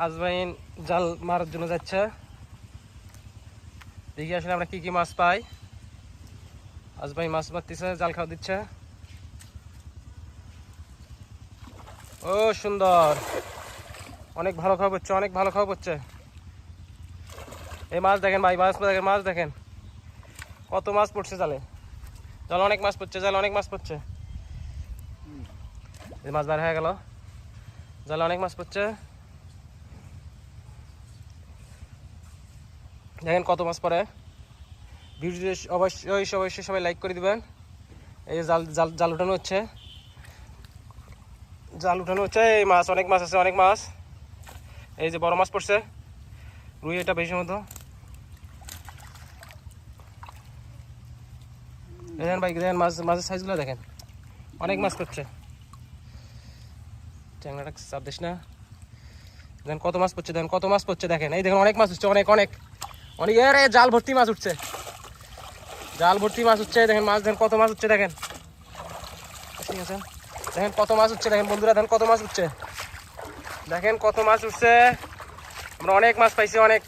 আজমাইন জাল মারার জন্য যাচ্ছে। দেখি আসলে আমরা কি কি মাছ পাই। আজমাইন মাছ মারতেছে, জাল খাওয়া দিচ্ছে। ও সুন্দর, অনেক ভালো খাওয়া পড়ছে, অনেক ভালো খাওয়া পড়ছে। এই মাছ দেখেন ভাই, মাছ দেখেন, মাছ দেখেন কত মাছ পড়ছে জালে। জালে অনেক মাছ পড়ছে, জালে অনেক মাছ পড়ছে। এই মাছ বার হয়ে গেল, জালে অনেক মাছ পড়ছে। দেখেন কত মাছ পড়ে। ভিডিও অবশ্যই অবশ্যই সবাই লাইক করে দিবেন। এই যে জাল জাল জাল উঠানো হচ্ছে, জাল উঠানো হচ্ছে। এই মাছ, অনেক মাছ আছে, অনেক মাছ। এই যে বড় মাছ পড়ছে, রুই এটা বেশি মতো। দেখেন ভাই, দেখেন মাছ, মাছের সাইজগুলো দেখেন, অনেক মাছ পড়ছে। ট্যাংরাটা চাপ দিস না। দেখেন কত মাছ পড়ছে, দেখেন কত মাছ পড়ছে। দেখেন এই দেখেন অনেক মাছ উঠছে, অনেক অনেক অনেক। এর জাল ভর্তি মাছ উঠছে, জাল ভর্তি মাছ উঠছে। দেখেন মাছ, দেখেন কত মাছ উঠছে। দেখেন ঠিক আছে, দেখেন কত মাছ উঠছে। দেখেন বন্ধুরা, দেখেন কত মাছ উঠছে, দেখেন কত মাছ উঠছে। আমরা অনেক মাছ পাইছি, অনেক।